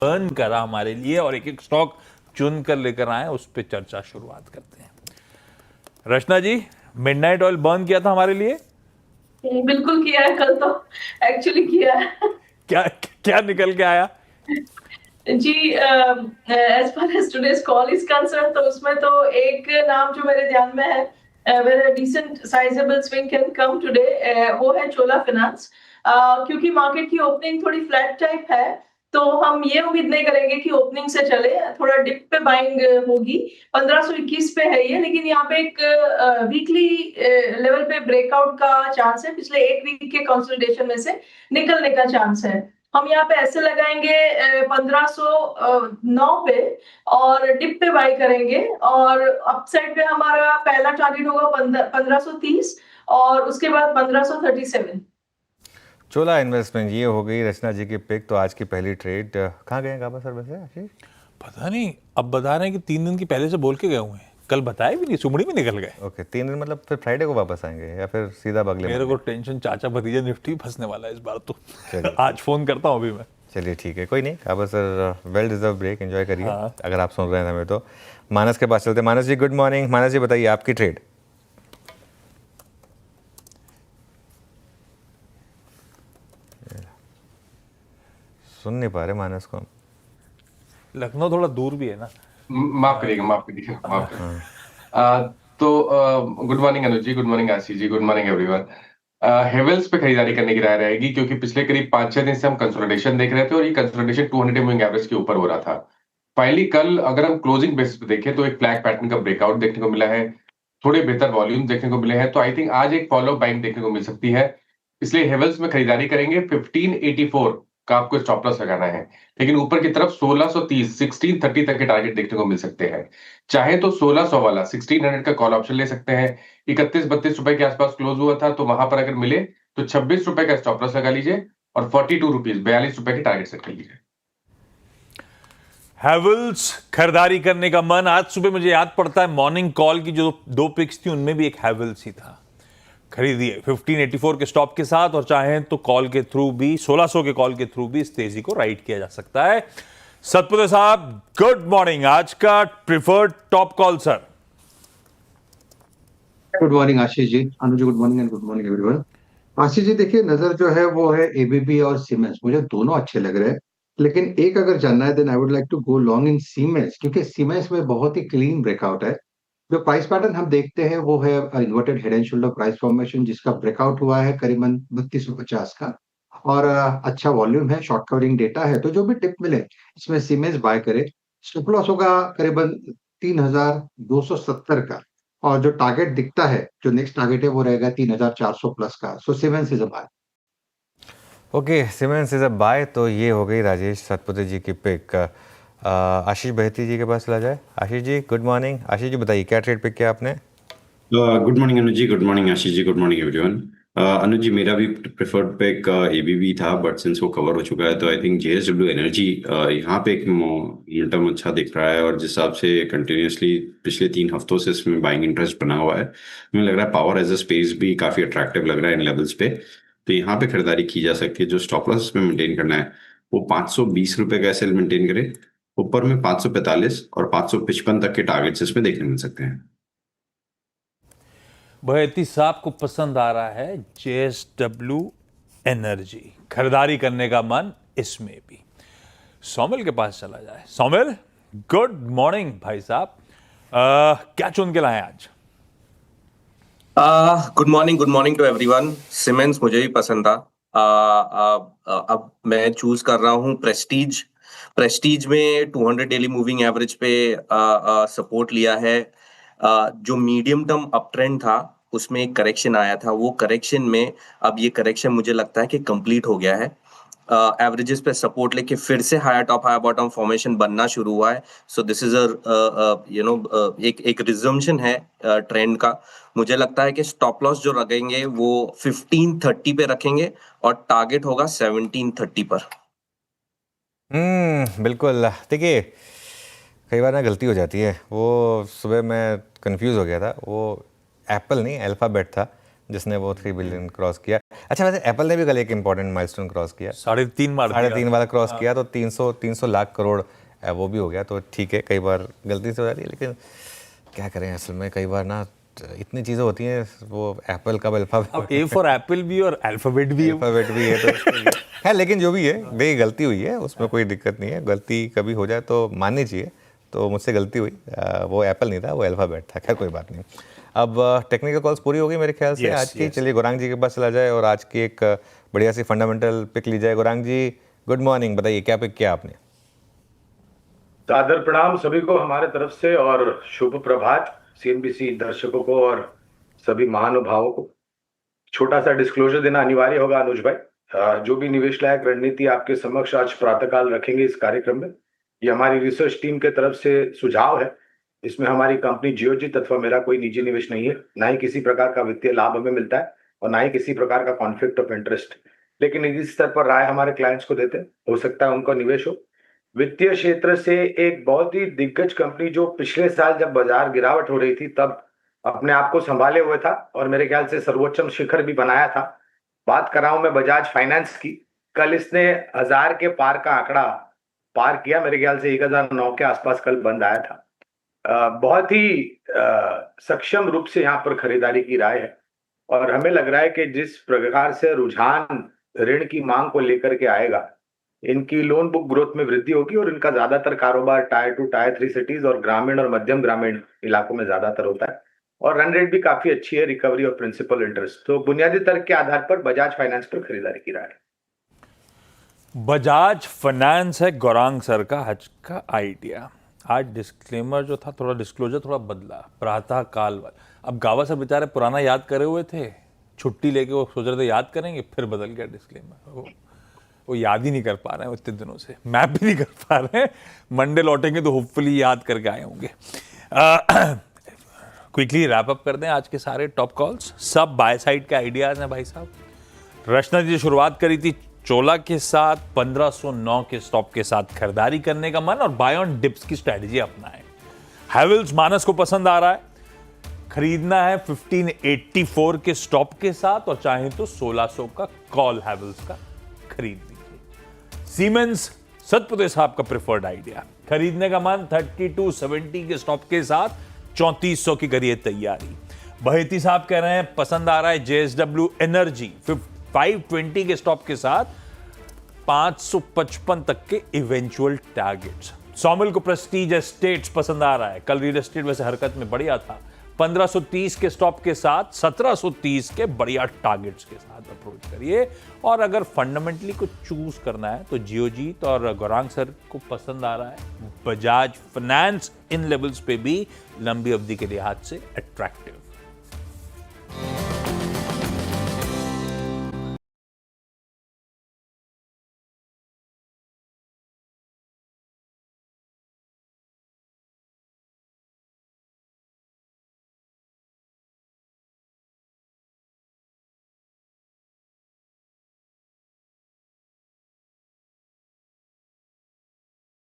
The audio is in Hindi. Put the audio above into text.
बर्न करा हमारे लिए और एक एक स्टॉक चुन कर लेकर आए, उस पर चर्चा शुरुआत करते हैं। रचना जी, मिडनाइट ऑयल बर्न किया था हमारे लिए? बिल्कुल किया है, कल तो एक्चुअली किया है। क्या क्या निकल के आया? जी, as far as today's call is concerned, तो उसमें तो एक नाम जो मेरे ध्यान में है, where a decent sizeable swing can come today, वो है चोला फाइनेंस। क्योंकि मार्केट की ओपनिंग थोड़ी फ्लैट टाइप है, तो हम ये उम्मीद नहीं करेंगे कि ओपनिंग से चले, थोड़ा डिप पे बाइंग होगी। 1521 पे है ये, लेकिन यहाँ पे एक वीकली लेवल पे ब्रेकआउट का चांस है। पिछले एक वीक के कंसोलिडेशन में से निकलने का चांस है। हम यहाँ पे ऐसे लगाएंगे 1509 पे, और डिप पे बाई करेंगे, और अपसाइड पे हमारा पहला टारगेट होगा 1530, और उसके बाद 1537। चोला इन्वेस्टमेंट, ये हो गई रचना जी की पिक। तो आज की पहली ट्रेड कहाँ गए गाबा सर वैसे आशीष? पता नहीं, अब बता रहे हैं कि 3 दिन की पहले से बोल के गए हुए हैं, कल बताए भी नहीं, सुमड़ी में निकल गए। ओके, 3 दिन मतलब फिर फ्राइडे को वापस आएंगे या फिर सीधा अगले मेरे को मंडे? टेंशन चाचा भतीजा निफ्टी फंसने वाला है इस बार तो। चलिए आज फोन करता हूँ अभी मैं। चलिए ठीक है, कोई नहीं। Gaba sir well deserve break enjoy करिए। हाँ। अगर आप सुन रहे हैं हमें तो मानस के पास चलते हैं। मानस जी गुड मॉर्निंग। मानस जी बताइए आपकी ट्रेड। सुन नहीं पा रहे मानस को हम। लखनऊ थोड़ा दूर भी है ना। माफ करिएगा, माफ करिएगा, माफ करिएगा। तो गुड मॉर्निंग अनुज जी, गुड मॉर्निंग आशीष जी, गुड मॉर्निंग एवरीवन। हेवेल्स पे खरीदारी करने की राय रहेगी, क्योंकि पिछले करीब 5-6 दिन से हम कंसोलिडेशन देख रहे थे और ये कंसोलिडेशन 200 मूविंग एवरेज के ऊपर हो रहा था। फाइनली कल अगर हम क्लोजिंग बेसिस पे देखें तो एक फ्लैग पैटर्न का ब्रेकआउट देखने को मिला है, थोड़े बेहतर वॉल्यूम देखने को मिले हैं। तो आई थिंक आज एक फॉलो बाइंग देखने को मिल सकती है, इसलिए हेवेल्स में खरीदारी करेंगे। 1584 का आपको स्टॉप लॉस लगाना है, लेकिन ऊपर की तरफ 1630 1630 तक के टारगेट देखने को मिल सकते हैं। चाहे तो 1600 वाला 1600 का कॉल ऑप्शन ले सकते हैं। 31-32 रुपए के आसपास क्लोज हुआ था, तो वहां पर अगर मिले तो 26 रुपए का स्टॉप लॉस लगा लीजिए और 42 रुपीज 42 रुपए की टारगेट सेट कर लीजिए। हैवल्स खरीदारी करने का मन। आज सुबह मुझे याद पड़ता है मॉर्निंग कॉल की जो 2 पिक्स थी उनमें भी एक हैवल्स ही था। खरीदिए 1584 के स्टॉप के साथ, और चाहें तो कॉल के थ्रू भी 1600 के कॉल के थ्रू भी इस तेजी को राइड किया जा सकता है। सतपुते साहब गुड मॉर्निंग। आज का preferred top call sir. Good morning Ashish ji, Anuj ji good morning and good morning everyone. Ashish ji देखिए, नजर जो है वो है एबीबी और सीमेंस, मुझे दोनों अच्छे लग रहे हैं। लेकिन एक अगर जानना है then I would like to go long in Siemens, क्योंकि सीमेंस में बहुत ही क्लीन ब्रेकआउट है। जो प्राइस पैटर्न हम देखते हैं वो है inverted head and shoulder price formation, जिसका ब्रेकआउट हुआ है करीबन 3250 का, और अच्छा वॉल्यूम है, शॉर्ट कवरिंग डेटा है। तो जो भी टिप मिले इसमें सीमेंस बाय करे। स्टॉप लॉस होगा करीबन 3270 का, और जो टारगेट दिखता है, जो नेक्स्ट टारगेट है वो रहेगा 3400 प्लस का। So Siemens is a buy. Okay, Siemens is a buy. तो ये हो गई राजेश सतपुते जी की पिक। आशीष बहती जी के पास चला जाए। Ashish ji good morning. आशीष जी बताइए क्या ट्रेड पिक किया आपने? गुड मॉर्निंग अनुज जी, गुड मॉर्निंग आशीष जी, गुड मॉर्निंग एवरीवन। अनुज जी मेरा भी प्रेफर्ड पिक एबीबी था, बट सिंस वो कवर हो चुका है तो आई थिंक जेएसडब्ल्यू एनर्जी यहाँ पे एक मोमेंटम अच्छा दिख रहा है, और जिस हिसाब से कंटिन्यूसली पिछले 3 हफ्तों से इसमें बाइंग इंटरेस्ट बना हुआ है, मुझे लग रहा है पावर एज अ स्पेस भी काफी अट्रैक्टिव लग रहा है इन लेवल्स पे। तो यहाँ पे खरीदारी की जा सकती है। जो स्टॉप लॉस इसमें मेंटेन करना है वो 520 रुपए का एसएल मेंटेन करे। ऊपर में 545 और 555 तक के टारगेट्स इसमें देखने मिल सकते हैं। बहती साहब को पसंद आ रहा है जेएसडब्ल्यू एनर्जी, खरीदारी करने का मन इसमें भी। सौमिल के पास चला जाए। सौमिल गुड मॉर्निंग भाई साहब। क्या चुन के लाए आज? Good morning to everyone. Siemens मुझे भी पसंद था। अब मैं चूज कर रहा हूँ प्रेस्टीज। प्रेस्टीज में 200 डेली मूविंग एवरेज पे सपोर्ट लिया है। जो मीडियम टर्म अप ट्रेंड था उसमें एक करेक्शन आया था, वो करेक्शन में अब ये करेक्शन मुझे लगता है कि कंप्लीट हो गया है। एवरेजेस पे सपोर्ट लेके फिर से higher top higher bottom formation बनना शुरू हुआ है। सो दिस इज एक रिजम्पशन है ट्रेंड का। मुझे लगता है कि स्टॉप लॉस जो रखेंगे वो 1530 पे रखेंगे और टारगेट होगा 1730 पर। बिल्कुल। देखिए कई बार ना गलती हो जाती है। वो सुबह मैं कंफ्यूज हो गया था, वो एप्पल नहीं अल्फ़ाबेट था जिसने वो 3 बिलियन क्रॉस किया। अच्छा, वैसे एप्पल ने भी कल एक इंपॉर्टेंट माइलस्टोन क्रॉस किया, 3.5 मार दिया। 3.5 वाला क्रॉस किया, तो 300 लाख करोड़ वो भी हो गया। तो ठीक है, कई बार गलती से हो जाती है, लेकिन क्या करें, असल में कई बार ना इतनी चीज़ें होती हैं। वो एप्पल का अब ए फॉर एप्पल भी और अल्फाबेट भी है। अल्फाबेट भी है तो है, लेकिन जो भी है, देखिए गलती हुई है, उसमें कोई दिक्कत नहीं है। गलती कभी हो जाए तो माननी चाहिए। तो मुझसे गलती हुई, वो एप्पल नहीं था, वो अल्फाबेट था। खैर कोई बात नहीं। अब टेक्निकल कॉल्स पूरी हो गई मेरे ख्याल से आज की। चलिए गौरांग जी के पास चला जाए और आज की एक बढ़िया सी फंडामेंटल पिक ली जाए। गौरांग जी गुड मॉर्निंग, बताइए क्या पिक किया आपने? सादर प्रणाम सभी को हमारे तरफ से और शुभ प्रभात सीएनबीसी दर्शकों को और सभी महानुभावों को। छोटा सा डिस्क्लोजर देना अनिवार्य होगा अनुज भाई। जो भी निवेश लायक रणनीति आपके समक्ष आज प्रातःकाल रखेंगे इस कार्यक्रम में, ये हमारी रिसर्च टीम के तरफ से सुझाव है। इसमें हमारी कंपनी जियोजीत अथवा मेरा कोई निजी निवेश नहीं है, ना ही किसी प्रकार का वित्तीय लाभ हमें मिलता है और ना ही किसी प्रकार का कॉन्फ्लिक्ट ऑफ इंटरेस्ट। लेकिन निजी स्तर पर राय हमारे क्लाइंट्स को देते हैं, हो सकता है उनका निवेश हो। वित्तीय क्षेत्र से एक बहुत ही दिग्गज कंपनी जो पिछले साल जब बाजार गिरावट हो रही थी तब अपने आप को संभाले हुए था और मेरे ख्याल से सर्वोच्चम शिखर भी बनाया था। बात कर रहा हूं मैं बजाज फाइनेंस की। कल इसने 1000 के पार का आंकड़ा पार किया, मेरे ख्याल से 1009 के आसपास कल बंद आया था। बहुत ही सक्षम रूप से यहाँ पर खरीदारी की राय है और हमें लग रहा है कि जिस प्रकार से रुझान ऋण की मांग को लेकर के आएगा, इनकी लोन बुक ग्रोथ में वृद्धि होगी और इनका ज्यादातर कारोबार टायर 2 टायर 3 सिटीज और ग्रामीण और मध्यम ग्रामीण इलाकों में ज्यादातर होता है और रन रेट भी काफी अच्छी है, रिकवरी ऑफ प्रिंसिपल इंटरेस्ट। तो बुनियादी तर्क के आधार पर बजाज फाइनेंस पर खरीदारी की राय है। बजाज फाइनेंस है गौरांग सर का आज का आइडिया। आज डिस्क्लेमर जो था, थोड़ा डिस्क्लोजर थोड़ा बदला, प्रातः काल वाला। अब गावा सर बेचारे पुराना याद करे हुए थे, छुट्टी लेके वो सोच रहे थे याद करेंगे, फिर बदल गया डिस्क्लेमर। वो याद ही नहीं कर पा रहे हैं इतने दिनों से, मैप भी नहीं कर पा रहे हैं। मंडे लौटेंगे तो होपफुली याद करके आए होंगे। क्विकली रैप अप कर दें आज के सारे टॉप कॉल्स। सब बाय साइड के आइडियाज हैं भाई साहब। रचना जी शुरुआत करी थी चोला के साथ, 1509 के स्टॉप के साथ खरीदारी करने का मन और बाय ऑन डिप्स की स्ट्रेटजी अपनाएं। हैवेल्स मानस को पसंद आ रहा है, खरीदना है 1584 के स्टॉप के साथ और चाहे तो 1600 का कॉल हैवेल्स का खरीद लीजिए। सीमेंस सतपुते साहब का प्रेफर्ड आइडिया, खरीदने का मन 3270 के स्टॉप के साथ 3400 की करिए तैयारी। बहेती साहब कह रहे हैं पसंद आ रहा है JSW एनर्जी 520 के स्टॉप के साथ 555 तक के इवेंचुअल टारगेट्स। सौमिल को प्रेस्टीज एस्टेट्स पसंद आ रहा है, कल रियल एस्टेट वैसे हरकत में बढ़िया था, 1530 के स्टॉप के साथ 1730 के बढ़िया टारगेट्स के साथ अप्रोच करिए। और अगर फंडामेंटली को चूज करना है तो जियोजीत और गौरांग सर को पसंद आ रहा है बजाज फाइनेंस इन लेवल्स पे भी लंबी अवधि के लिहाज से अट्रैक्टिव।